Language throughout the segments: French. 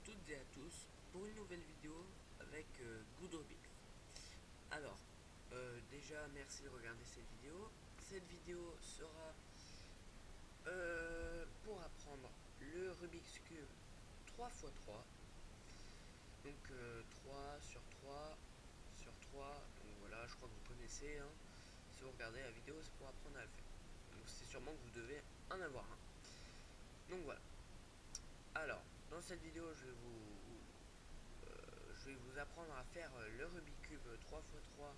toutes et à tous pour une nouvelle vidéo avec Good Rubik. Alors, déjà merci de regarder cette vidéo. Cette vidéo sera pour apprendre le Rubik's Cube 3x3. Donc 3 sur 3 sur 3. Donc voilà, je crois que vous connaissez. Hein. Si vous regardez la vidéo, c'est pour apprendre à le faire. Donc c'est sûrement que vous devez en avoir un. Donc voilà. Alors, dans cette vidéo, je vais vous apprendre à faire le Rubik's Cube 3x3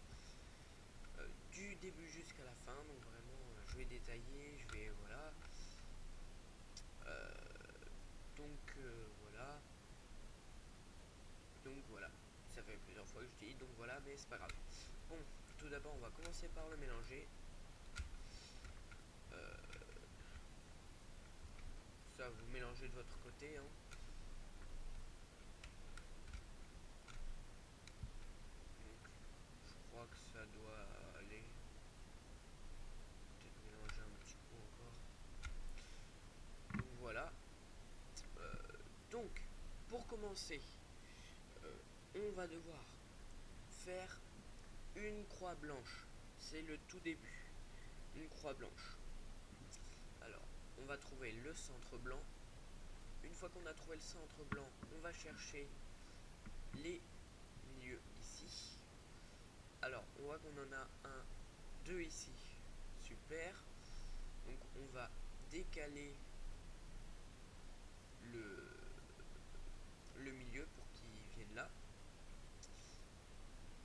du début jusqu'à la fin. Donc vraiment, je vais détailler, je vais voilà. Voilà. Donc voilà. Ça fait plusieurs fois que je dis donc voilà, mais c'est pas grave. Bon, tout d'abord, on va commencer par le mélanger. Ça, vous mélangez de votre côté. Hein. Donc, je crois que ça doit aller. Peut-être mélanger un petit peu encore. Donc voilà. Donc, pour commencer, on va devoir faire une croix blanche. C'est le tout début. Une croix blanche. Alors, on va trouver le centre blanc. Une fois qu'on a trouvé le centre blanc, on va chercher les milieux ici. Alors, on voit qu'on en a un, deux ici. Super. Donc, on va décaler le milieu pour qu'il vienne là.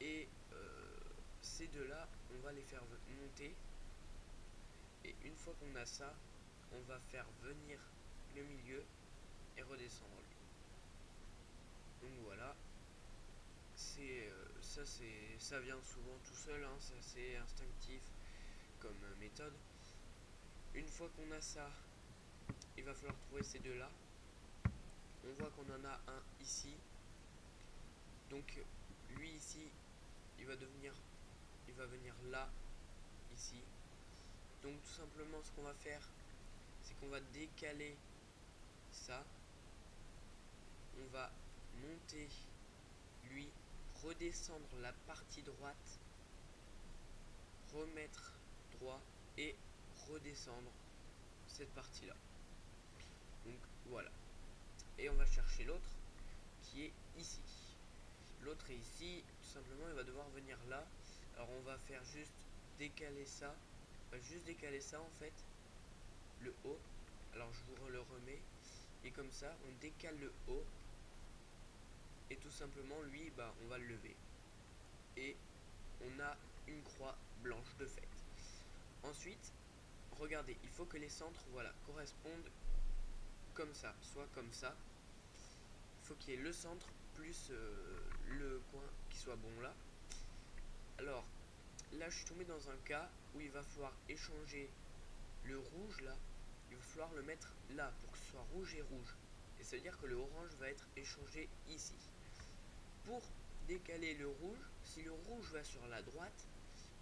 Et ces deux-là, on va les faire monter. Et une fois qu'on a ça, on va faire venir le milieu et redescendre lui. Donc voilà. Ça vient souvent tout seul, hein, c'est assez instinctif comme méthode. Une fois qu'on a ça, il va falloir trouver ces deux-là. On voit qu'on en a un ici. Donc lui ici, il va venir là, ici. Donc tout simplement ce qu'on va faire, c'est qu'on va décaler ça. On va monter lui, redescendre la partie droite, remettre droit et redescendre cette partie là. Donc voilà. Et on va chercher l'autre qui est ici. L'autre est ici, tout simplement il va devoir venir là. Alors on va faire juste décaler ça. On va juste décaler ça en fait. Le haut. Alors je vous le remets. Et comme ça, on décale le haut. Et tout simplement lui, on va le lever. Et on a une croix blanche de fait. Ensuite, regardez, il faut que les centres correspondent comme ça, soit comme ça. Il faut qu'il y ait le centre plus le coin qui soit bon là. Alors, là je suis tombé dans un cas où il va falloir échanger le rouge là. Il va falloir le mettre là pour que ce soit rouge et rouge. Et ça veut dire que le orange va être échangé ici. Pour décaler le rouge, si le rouge va sur la droite,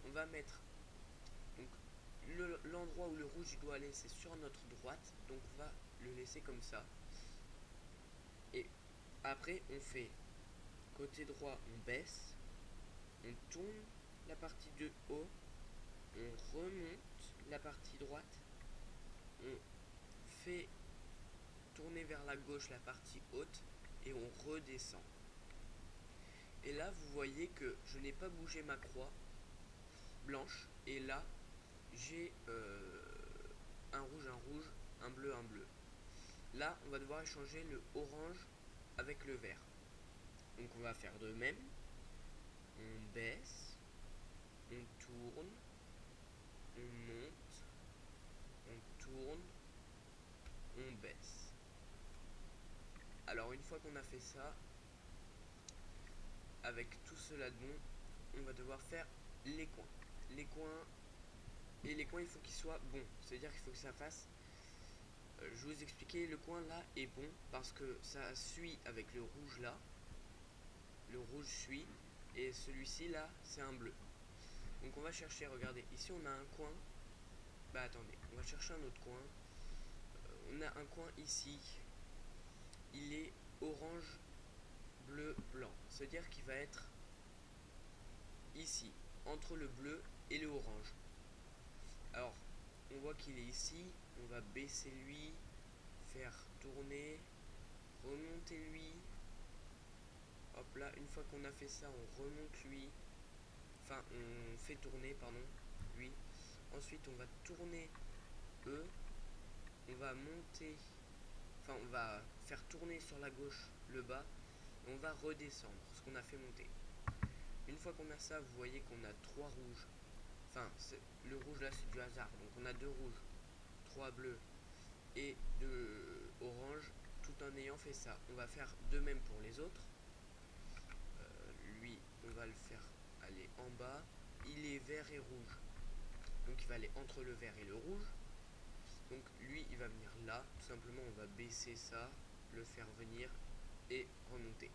on va mettre donc l'endroit où le rouge doit aller, c'est sur notre droite. Donc on va le laisser comme ça. Et après on fait côté droit, on baisse, on tourne la partie de haut, on remonte la partie droite, on fait tourner vers la gauche la partie haute et on redescend. Et là vous voyez que je n'ai pas bougé ma croix blanche. Et là j'ai un rouge, un bleu, un bleu. Là on va devoir échanger le orange avec le vert. Donc on va faire de même. On baisse, on tourne, on monte, on tourne, on baisse. Alors une fois qu'on a fait ça, avec tout cela de bon, on va devoir faire les coins. Les coins, il faut qu'ils soient bons. C'est-à-dire qu'il faut que ça fasse... je vais vous expliquer, le coin là est bon parce que ça suit avec le rouge là. Le rouge suit et celui-ci là, c'est un bleu. Donc on va chercher, regardez, ici on a un coin. Attendez, on va chercher un autre coin. On a un coin ici. Il est orange. orange, bleu, blanc. C'est-à-dire qu'il va être ici, entre le bleu et le orange. Alors, on voit qu'il est ici, on va baisser lui, faire tourner, remonter lui. Hop là, une fois qu'on a fait ça, on remonte lui. Enfin, on fait tourner, pardon, lui. Ensuite, on va tourner eux. On va monter, enfin, on va faire tourner sur la gauche le bas. Et on va redescendre ce qu'on a fait monter. Une fois qu'on a ça, vous voyez qu'on a 3 rouges. Enfin, le rouge là, c'est du hasard. Donc, on a 2 rouges, 3 bleus et 2 oranges, tout en ayant fait ça. On va faire de même pour les autres. Lui, on va le faire aller en bas. Il est vert et rouge. Donc il va aller entre le vert et le rouge. Donc lui, il va venir là. Tout simplement, on va baisser ça, le faire venir et remonter.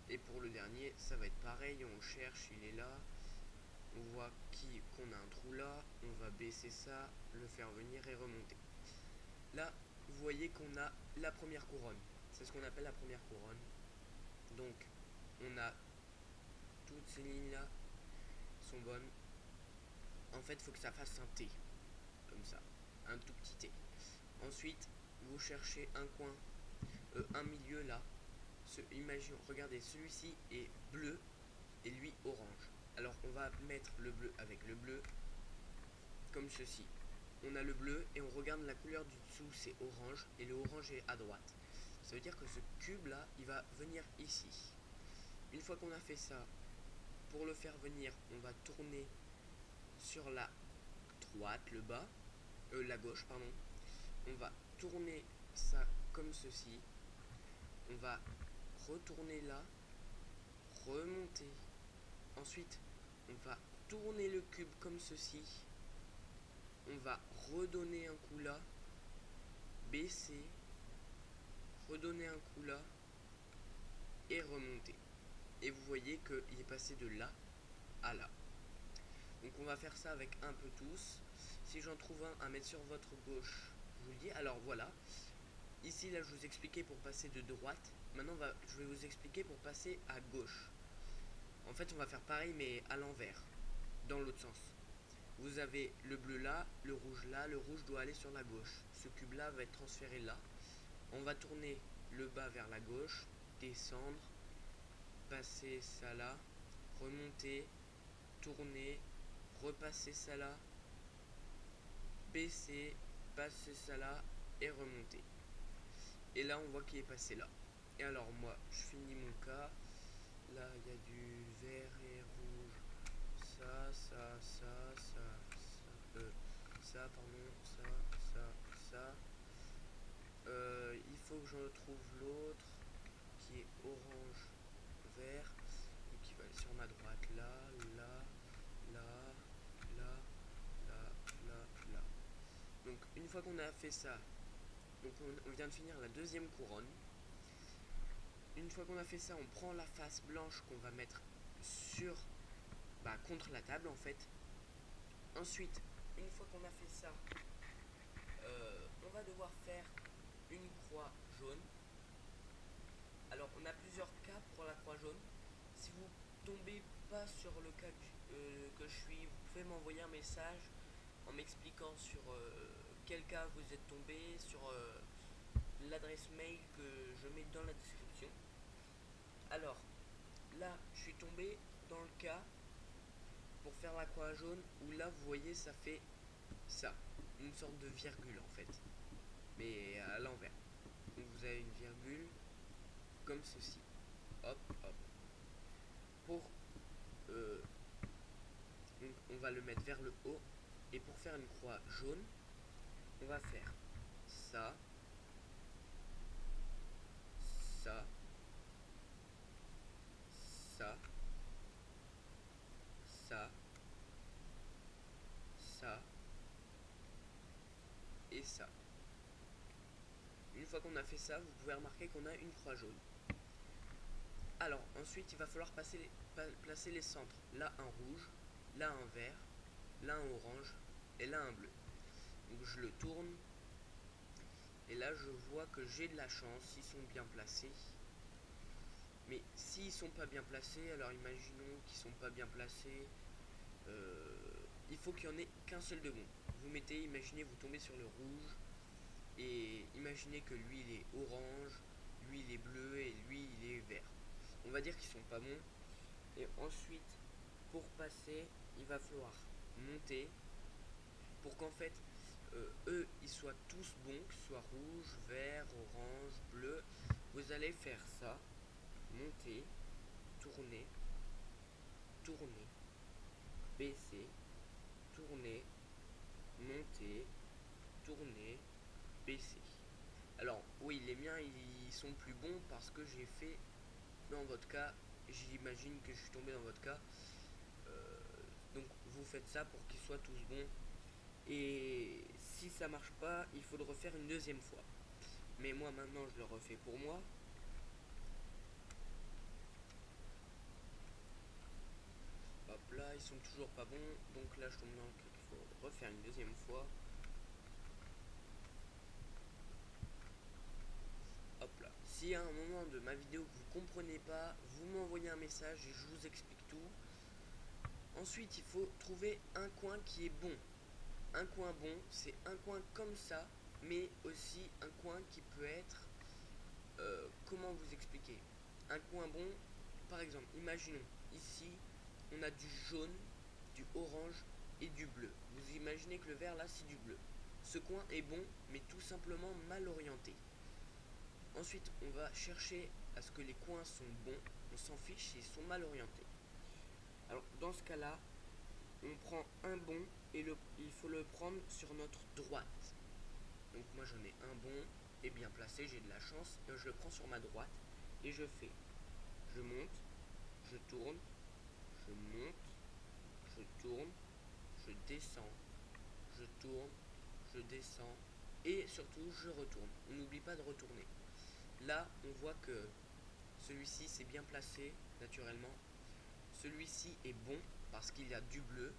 Et pour le dernier, ça va être pareil. On cherche, il est là. On voit qu'on a un trou là. On va baisser ça, le faire venir et remonter. Là, vous voyez qu'on a la première couronne. C'est ce qu'on appelle la première couronne. Donc, on a toutes ces lignes-là sont bonnes. En fait, il faut que ça fasse un T. Comme ça. Un tout petit T. Ensuite, vous cherchez un coin, un milieu là. Imaginez, regardez, celui-ci est bleu et lui orange. Alors, on va mettre le bleu avec le bleu. Comme ceci. On a le bleu et on regarde la couleur du dessous, c'est orange. Et le orange est à droite. Ça veut dire que ce cube là, il va venir ici. Une fois qu'on a fait ça, pour le faire venir, on va tourner sur la droite, le bas, la gauche, pardon. On va tourner ça comme ceci. On va retourner là, remonter. Ensuite, on va tourner le cube comme ceci. On va redonner un coup là, baisser, redonner un coup là et remonter. Et vous voyez qu'il est passé de là à là. Donc on va faire ça avec un peu tous. Si j'en trouve un à mettre sur votre gauche, je vous le dis. Alors voilà. Ici là je vous expliquais pour passer de droite. Maintenant je vais vous expliquer pour passer à gauche. En fait on va faire pareil mais à l'envers. Dans l'autre sens. Vous avez le bleu là, le rouge là. Le rouge doit aller sur la gauche. Ce cube là va être transféré là. On va tourner le bas vers la gauche. Descendre. Passer ça là. Remonter. Tourner. Repasser ça là. Baisser. Passer ça là. Et remonter. Et là on voit qu'il est passé là. Et alors moi je finis mon cas. Là il y a du vert et rouge. Ça, ça, ça, ça, ça, pardon, ça. Il faut que je trouve l'autre qui est orange, vert, et qui va aller sur ma droite, là, là, là, là, là, là, là. Donc une fois qu'on a fait ça, donc on vient de finir la deuxième couronne. Une fois qu'on a fait ça, on prend la face blanche qu'on va mettre sur, contre la table en fait. Ensuite, une fois qu'on a fait ça, on va devoir faire une croix jaune. Alors, on a plusieurs cas pour la croix jaune. Si vous tombez pas sur le cas que je suis, vous pouvez m'envoyer un message en m'expliquant sur quel cas vous êtes tombé, sur l'adresse mail que je mets dans la description. Alors, là, je suis tombé dans le cas pour faire la croix jaune où là, vous voyez, ça fait ça, une sorte de virgule en fait, mais à l'envers. Donc vous avez une virgule comme ceci. Hop, hop. Pour donc on va le mettre vers le haut. Et pour faire une croix jaune, on va faire ça, ça, ça, ça, ça et ça. Une fois qu'on a fait ça, vous pouvez remarquer qu'on a une croix jaune. Alors ensuite il va falloir placer les centres. Là un rouge, là un vert, là un orange et là un bleu. Donc je le tourne et là je vois que j'ai de la chance, ils sont bien placés. Mais s'ils sont pas bien placés, alors imaginons qu'ils sont pas bien placés, il faut qu'il y en ait qu'un seul de bon. Vous mettez, imaginez, vous tombez sur le rouge, et imaginez que lui il est orange, lui il est bleu et lui il est vert. On va dire qu'ils sont pas bons. Et ensuite, pour passer, il va falloir monter pour qu'en fait eux ils soient tous bons, que ce soit rouge, vert, orange, bleu. Vous allez faire ça, monter, tourner, tourner, baisser, tourner, monter, tourner, baisser. Alors oui, les miens ils sont plus bons parce que j'ai fait dans votre cas, j'imagine que je suis tombé dans votre cas. Donc vous faites ça pour qu'ils soient tous bons. Et si ça marche pas, il faut le refaire une deuxième fois. Mais moi maintenant je le refais pour moi. Hop là, ils sont toujours pas bons. Donc là je tombe dans le truc, il faut refaire une deuxième fois. Hop là. Si à un moment de ma vidéo que vous comprenez pas, vous m'envoyez un message et je vous explique tout. Ensuite il faut trouver un coin qui est bon. Un coin bon, c'est un coin comme ça, mais aussi un coin qui peut être, comment vous expliquer, un coin bon, par exemple, imaginons, ici, on a du jaune, du orange et du bleu. Vous imaginez que le vert là, c'est du bleu. Ce coin est bon, mais tout simplement mal orienté. Ensuite, on va chercher à ce que les coins sont bons, on s'en fiche s'ils sont mal orientés. Alors, dans ce cas-là, on prend un bon et il faut le prendre sur notre droite. Donc moi j'en ai un bon et bien placé, j'ai de la chance, et je le prends sur ma droite et je fais, je monte, je tourne, je monte, je tourne, je descends, je tourne, je descends et surtout je retourne. On n'oublie pas de retourner. Là on voit que celui-ci c'est bien placé naturellement. Celui-ci est bon parce qu'il y a du bleu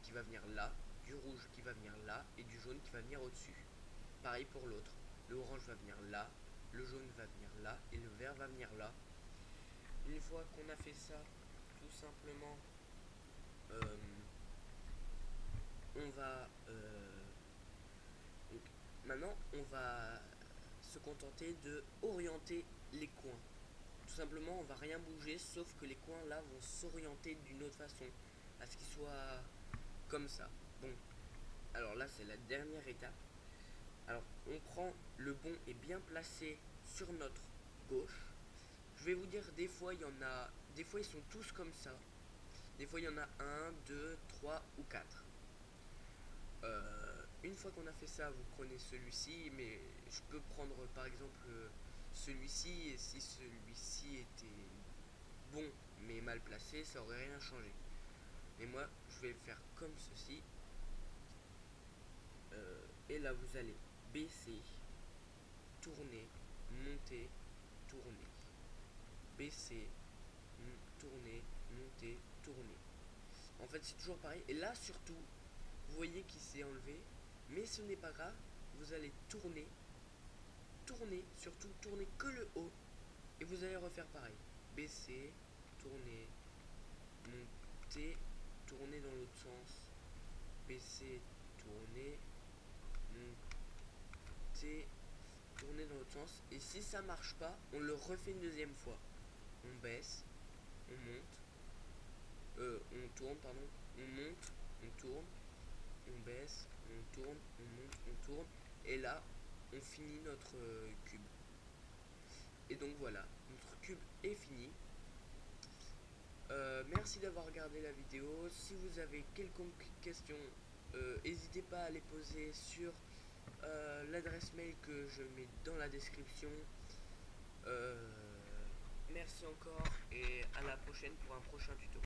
qui va venir là, du rouge qui va venir là et du jaune qui va venir au-dessus. Pareil pour l'autre. Le orange va venir là, le jaune va venir là et le vert va venir là. Une fois qu'on a fait ça, tout simplement, on va... donc, maintenant, on va se contenter de orienter les coins. Tout simplement, on va rien bouger, sauf que les coins là vont s'orienter d'une autre façon, à ce qu'ils soient comme ça. Bon, alors là, c'est la dernière étape. Alors, on prend le bon et bien placé sur notre gauche. Je vais vous dire, des fois, il y en a... Des fois, ils sont tous comme ça. Des fois, il y en a 1, 2, 3 ou 4. Une fois qu'on a fait ça, vous prenez celui-ci. Mais je peux prendre, par exemple, celui-ci. Et si celui-ci était bon, mais mal placé, ça aurait rien changé. Mais moi, je vais le faire comme ceci. Et là, vous allez baisser, tourner, monter, tourner, baisser, tourner, monter, tourner. En fait, c'est toujours pareil. Et là, surtout, vous voyez qu'il s'est enlevé, mais ce n'est pas grave. Vous allez tourner, tourner, surtout tourner que le haut, et vous allez refaire pareil. Baisser, tourner, monter, tourner dans l'autre sens, baisser, tourner, monter, tourner dans l'autre sens. Et si ça marche pas, on le refait une deuxième fois. On baisse, on monte, on tourne, pardon, on monte, on tourne, on baisse, on tourne, on monte, on tourne. Et là, on finit notre cube. Et donc voilà, notre cube est fini. Merci d'avoir regardé la vidéo. Si vous avez quelconque question, n'hésitez pas à les poser sur l'adresse mail que je mets dans la description. Merci encore et à la prochaine pour un prochain tuto.